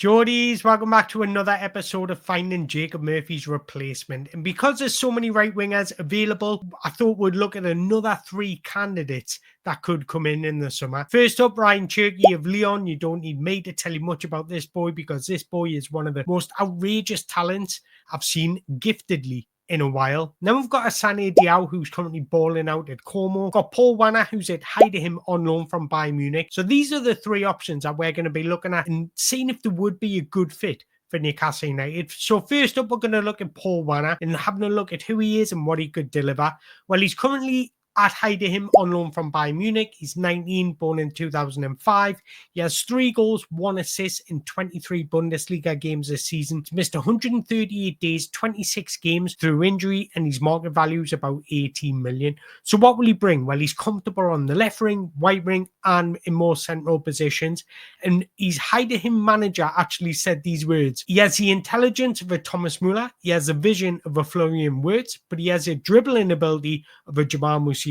Geordies, welcome back to another episode of Finding Jacob Murphy's Replacement. And because there's so many right wingers available, I thought we'd look at another three candidates that could come in the summer. First up, Rayan Cherki of Lyon. You don't need me to tell you much about this boy because this boy is one of the most outrageous talents I've seen giftedly in a while. Then we've got Assane Diao, who's currently balling out at Como. Got Paul Wanner, who's at Heidenheim on loan from Bayern Munich. So these are the three options that we're going to be looking at and seeing if there would be a good fit for Newcastle United. So first up, we're going to look at Paul Wanner and having a look at who he is and what he could deliver. Well, he's currently at Heidenheim on loan from Bayern Munich. He's 19, born in 2005. He has 3 goals, 1 assist in 23 Bundesliga games this season. He's missed 138 days, 26 games through injury, and his market value is about 18 million. So what will he bring? Well, he's comfortable on the left wing, right wing, and in more central positions. And his Heidenheim manager actually said these words: he has the intelligence of a Thomas Müller, he has the vision of a Florian Wirtz, but he has a dribbling ability of a Jamal Musiala.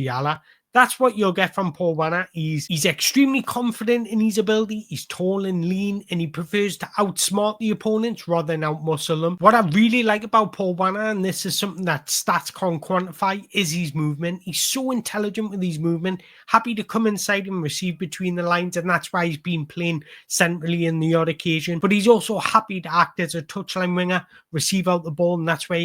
That's what you'll get from Paul Wanner. He's extremely confident in his ability. He's tall and lean, and he prefers to outsmart the opponents rather than outmuscle them. What I really like about Paul Wanner, and this is something that stats can't quantify, is his movement. He's so intelligent with his movement, happy to come inside and receive between the lines, and that's why he's been playing centrally in the odd occasion. But he's also happy to act as a touchline winger, receive out the ball, and that's where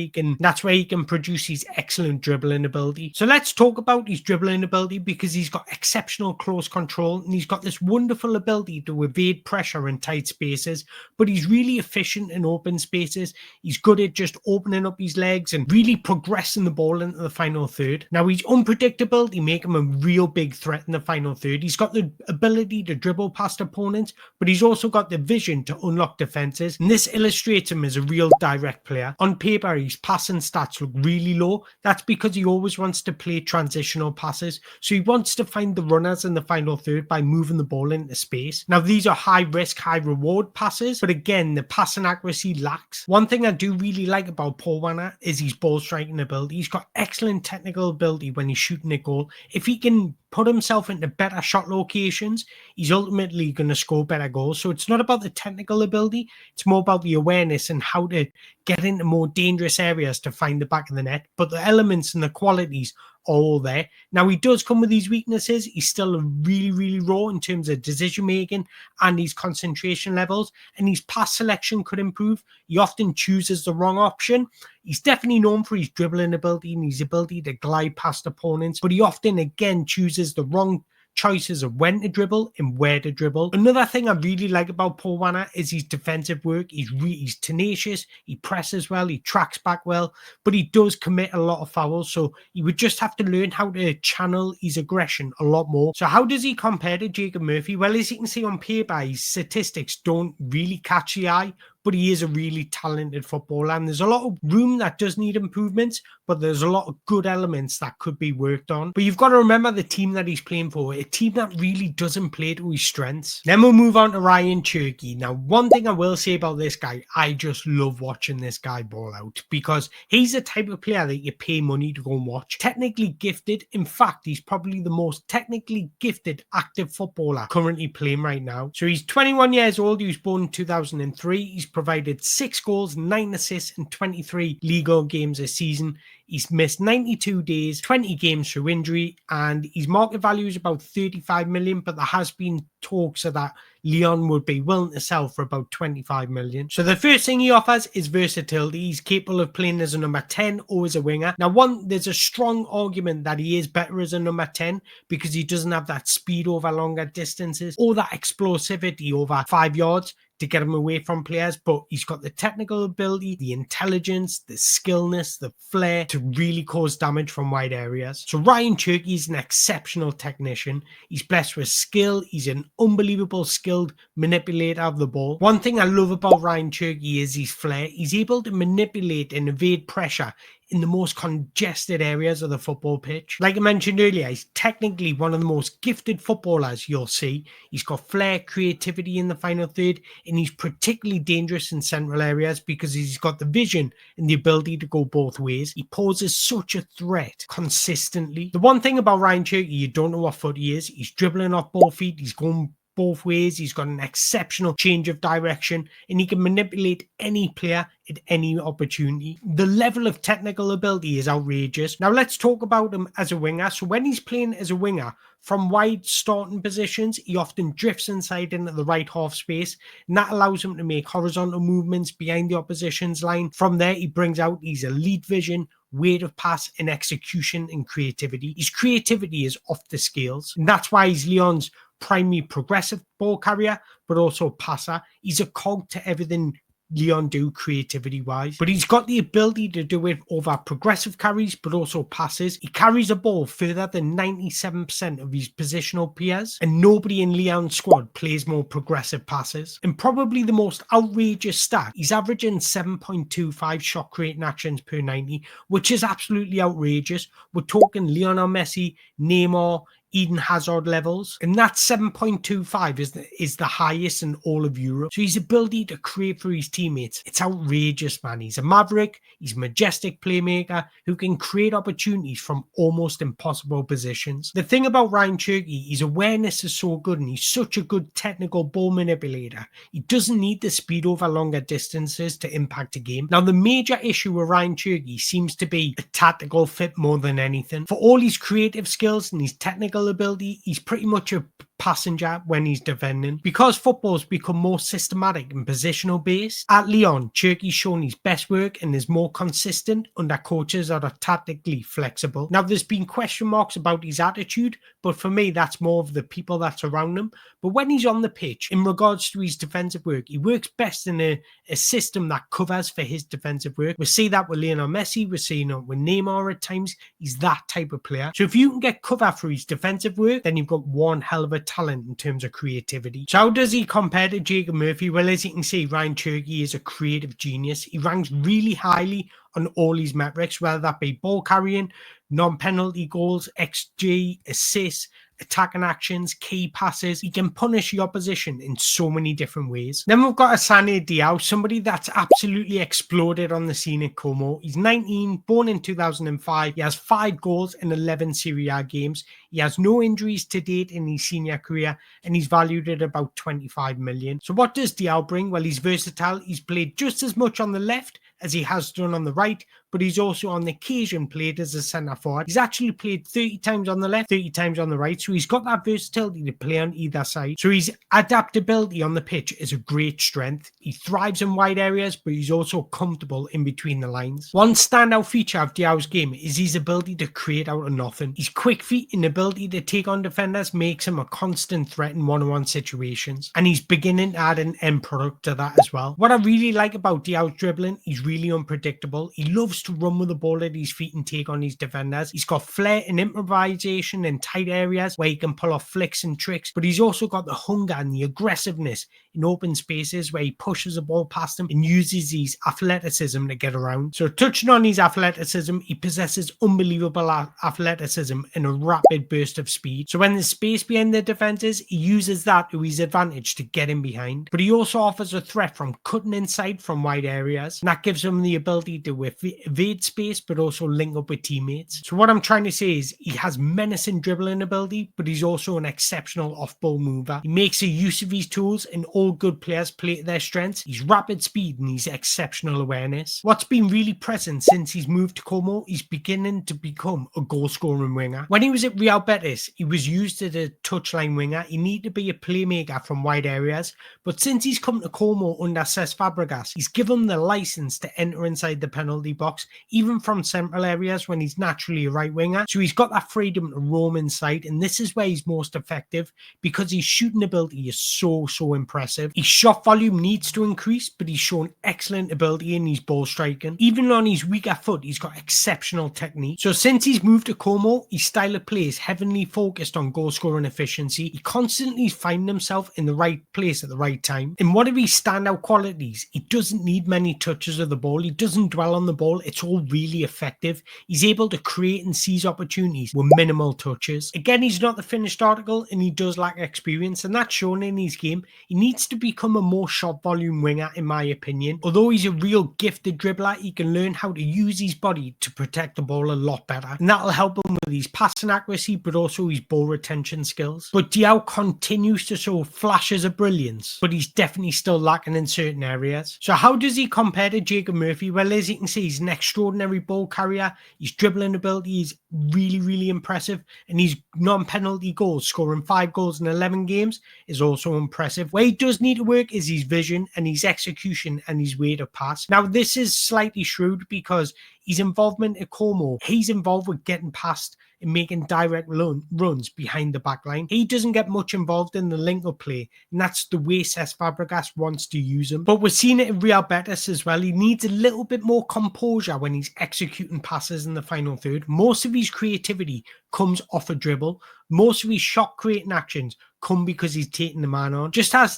he can produce his excellent dribbling ability. So let's talk about his dribbling ability, because he's got exceptional close control and he's got this wonderful ability to evade pressure in tight spaces, but he's really efficient in open spaces. He's good at just opening up his legs and really progressing the ball into the final third. Now, his unpredictability make him a real big threat in the final third. He's got the ability to dribble past opponents, but he's also got the vision to unlock defenses, and this illustrates him as a real direct player. On paper, his passing stats look really low. That's because he always wants to play transitional passes. So he wants to find the runners in the final third by moving the ball into space. Now, these are high risk, high reward passes, but again, the passing accuracy lacks. One thing I do really like about Paul Wanner is his ball striking ability. He's got excellent technical ability when he's shooting a goal. If he can put himself into better shot locations, he's ultimately going to score better goals. So it's not about the technical ability, it's more about the awareness and how to get into more dangerous areas to find the back of the net. But the elements and the qualities are all there. Now, he does come with these weaknesses. He's still really, really raw in terms of decision making and his concentration levels, and his pass selection could improve. He often chooses the wrong option. He's definitely known for his dribbling ability and his ability to glide past opponents, but he often, again, chooses the wrong choices of when to dribble and where to dribble. Another thing I really like about Paul Wanner is his defensive work. He's tenacious, he presses well, he tracks back well, but he does commit a lot of fouls, so he would just have to learn how to channel his aggression a lot more. So how does he compare to Jacob Murphy? Well, as you can see on paper, his statistics don't really catch the eye, but he is a really talented footballer, and there's a lot of room that does need improvements, but there's a lot of good elements that could be worked on. But you've got to remember the team that he's playing for, a team that really doesn't play to his strengths. Then we'll move on to Rayan Cherki. Now, one thing I will say about this guy, I just love watching this guy ball out, because he's the type of player that you pay money to go and watch. Technically gifted. In fact, he's probably the most technically gifted active footballer currently playing right now. So he's 21 years old. He was born in 2003. He's provided 6 goals, 9 assists in 23 Ligue games this season. He's missed 92 days, 20 games through injury, and his market value is about 35 million, but there has been talks of that Lyon would be willing to sell for about 25 million. So the first thing he offers is versatility. He's capable of playing as a number 10 or as a winger. Now, there's a strong argument that he is better as a number 10 because he doesn't have that speed over longer distances or that explosivity over 5 yards to get him away from players, but he's got the technical ability, the intelligence, the skillness, the flair to really cause damage from wide areas. So Rayan Cherki is an exceptional technician. He's blessed with skill. He's an unbelievable skilled manipulator of the ball. One thing I love about Rayan Cherki is his flair. He's able to manipulate and evade pressure in the most congested areas of the football pitch. Like I mentioned earlier, he's technically one of the most gifted footballers you'll see. He's got flair, creativity in the final third, and he's particularly dangerous in central areas because he's got the vision and the ability to go both ways. He poses such a threat consistently. The one thing about Rayan Cherki, you don't know what foot he is. He's dribbling off both feet. He's going both ways. He's got an exceptional change of direction, and he can manipulate any player at any opportunity. The level of technical ability is outrageous. Now let's talk about him as a winger. So when he's playing as a winger, from wide starting positions, he often drifts inside into the right half space, and that allows him to make horizontal movements behind the opposition's line. From there, he brings out his elite vision, weight of pass, and execution and creativity. His creativity is off the scales, and that's why he's Lyon's primary progressive ball carrier, but also passer. He's a cog to everything Lyon do creativity wise, but he's got the ability to do it over progressive carries but also passes. He carries a ball further than 97% of his positional peers, and nobody in Lyon's squad plays more progressive passes. And probably the most outrageous stat, he's averaging 7.25 shot creating actions per 90, which is absolutely outrageous. We're talking Lionel Messi, Neymar, Eden Hazard levels, and that 7.25 is the highest in all of Europe. So his ability to create for his teammates, it's outrageous, man. He's a maverick, he's a majestic playmaker who can create opportunities from almost impossible positions. The thing about Rayan Cherki, his awareness is so good, and he's such a good technical ball manipulator. He doesn't need the speed over longer distances to impact a game. Now, the major issue with Rayan Cherki seems to be a tactical fit more than anything. For all his creative skills and his technical ability, he's pretty much a passenger when he's defending. Because football's become more systematic and positional based, at Lyon, Cherki's shown his best work and is more consistent under coaches that are tactically flexible. Now, there's been question marks about his attitude, but for me, that's more of the people that surround him. But when he's on the pitch, in regards to his defensive work, he works best in a system that covers for his defensive work. We see that with Lionel Messi, we're seeing it with Neymar at times. He's that type of player. So if you can get cover for his defensive work, then you've got one hell of a talent in terms of creativity. So how does he compare to Jacob Murphy? Well, as you can see, Rayan Cherki is a creative genius. He ranks really highly on all his metrics, whether that be ball carrying, non-penalty goals, XG, assists, attacking actions, key passes. He can punish the opposition in so many different ways. Then we've got Assane Diao, somebody that's absolutely exploded on the scene at Como. He's 19, born in 2005. He has 5 goals in 11 Serie A games. He has no injuries to date in his senior career, and he's valued at about 25 million. So what does Diao bring? Well, he's versatile. He's played just as much on the left as he has done on the right, but he's also on the occasion played as a centre forward. He's actually played 30 times on the left, 30 times on the right, so he's got that versatility to play on either side. So his adaptability on the pitch is a great strength. He thrives in wide areas, but he's also comfortable in between the lines. One standout feature of Diao's game is his ability to create out of nothing. His quick feet and ability to take on defenders makes him a constant threat in one-on-one situations, and he's beginning to add an end product to that as well. What I really like about Diao's dribbling, he's really unpredictable. He loves to run with the ball at his feet and take on his defenders. He's got flair and improvisation in tight areas where he can pull off flicks and tricks, but he's also got the hunger and the aggressiveness in open spaces where he pushes the ball past him and uses his athleticism to get around. So touching on his athleticism, he possesses unbelievable athleticism and a rapid burst of speed. So when there's space behind the defenses, he uses that to his advantage to get in behind. But he also offers a threat from cutting inside from wide areas, and that gives him the ability to evade space but also link up with teammates. So what I'm trying to say is he has menacing dribbling ability, but he's also an exceptional off-ball mover. He makes a use of his tools, and all good players play to their strengths. His rapid speed and his exceptional awareness. What's been really present since he's moved to Como, he's beginning to become a goal-scoring winger. When he was at Real Betis, he was used as a touchline winger. He needed to be a playmaker from wide areas, but since he's come to Como under Cesc Fabregas, he's given him the license to enter inside the penalty box, even from central areas when he's naturally a right winger. So he's got that freedom to roam inside, and this is where he's most effective because his shooting ability is so impressive. His shot volume needs to increase, but he's shown excellent ability in his ball striking. Even on his weaker foot, he's got exceptional technique. So since he's moved to Como, his style of play is heavily focused on goal scoring efficiency. He constantly finds himself in the right place at the right time. And one of his standout qualities, he doesn't need many touches of the ball. He doesn't dwell on the ball it's all really effective. He's able to create and seize opportunities with minimal touches. Again, he's not the finished article and he does lack experience, and that's shown in his game. He needs to become a more shot volume winger, in my opinion. Although he's a real gifted dribbler, he can learn how to use his body to protect the ball a lot better, and that'll help him with his passing accuracy, but also his ball retention skills. But Diao continues to show flashes of brilliance, but he's definitely still lacking in certain areas. So how does he compare to Jacob Murphy? Well, as you can see, he's an extraordinary ball carrier. His dribbling ability is really impressive, and his non-penalty goals, scoring 5 goals in 11 games, is also impressive. Where he does need to work is his vision and his execution and his way to pass. Now, this is slightly shrewd because his involvement at Como, he's involved with getting past and making direct runs behind the back line. He doesn't get much involved in the link-up play, and that's the way Cesc Fabregas wants to use him. But we're seeing it in Real Betis as well. He needs a little bit more composure when he's executing passes in the final third. Most of his creativity comes off a dribble. Most of his shot-creating actions come because he's taking the man on.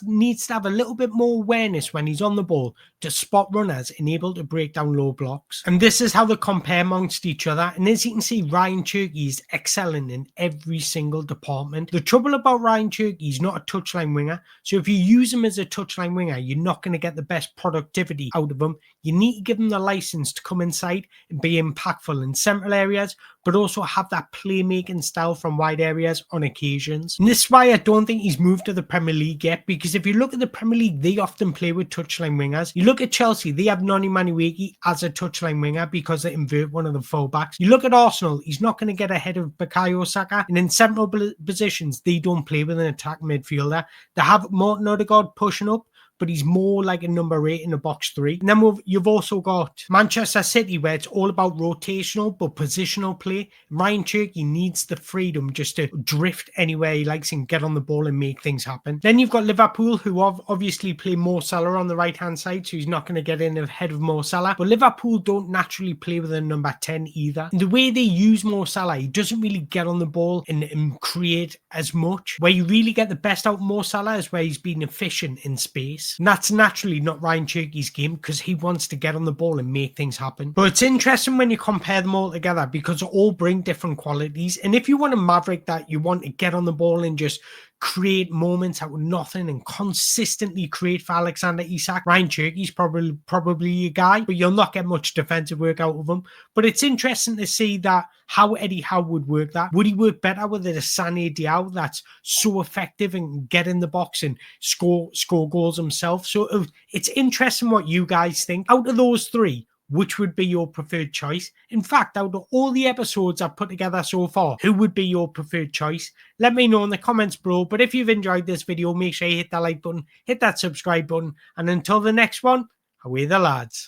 Needs to have a little bit more awareness when he's on the ball to spot runners and able to break down low blocks. And this is how they compare amongst each other. And as you can see, Rayan Cherki is excelling in every single department. The trouble about Rayan Cherki, he's not a touchline winger. So if you use him as a touchline winger, you're not going to get the best productivity out of him. You need to give him the license to come inside and be impactful in central areas, but also have that playmaking style from wide areas on occasions. And this is why I don't think he's moved to the Premier League yet, because if you look at the Premier League, they often play with touchline wingers. You look at Chelsea, they have Noni Madueke as a touchline winger because they invert one of the fullbacks. You look at Arsenal, he's not going to get ahead of Bukayo Saka, and in central positions, they don't play with an attack midfielder. They have Martin Odegaard pushing up, but he's more like a number 8 in a box 3. And then you've also got Manchester City, where it's all about rotational but positional play. Rayan Cherki needs the freedom just to drift anywhere he likes and get on the ball and make things happen. Then you've got Liverpool, who obviously play Mo Salah on the right-hand side, so he's not going to get in ahead of Mo Salah. But Liverpool don't naturally play with a number 10 either. And the way they use Mo Salah, he doesn't really get on the ball and create as much. Where you really get the best out of Mo Salah is where he's been efficient in space. And that's naturally not Rayan Cherki's game, because he wants to get on the ball and make things happen. But it's interesting when you compare them all together, because they all bring different qualities. And if you want a maverick that you want to get on the ball and just create moments out of nothing and consistently create for Alexander Isak, Rayan Cherki's probably a guy, but you'll not get much defensive work out of him. But it's interesting to see that how Eddie Howe would work that. Would he work better with a Assane Diao that's so effective and can get in the box and score goals himself? So it's interesting what you guys think. Out of those three, which would be your preferred choice? In fact, out of all the episodes I've put together so far, who would be your preferred choice? Let me know in the comments below. But if you've enjoyed this video, make sure you hit that like button, hit that subscribe button, and until the next one, away the lads.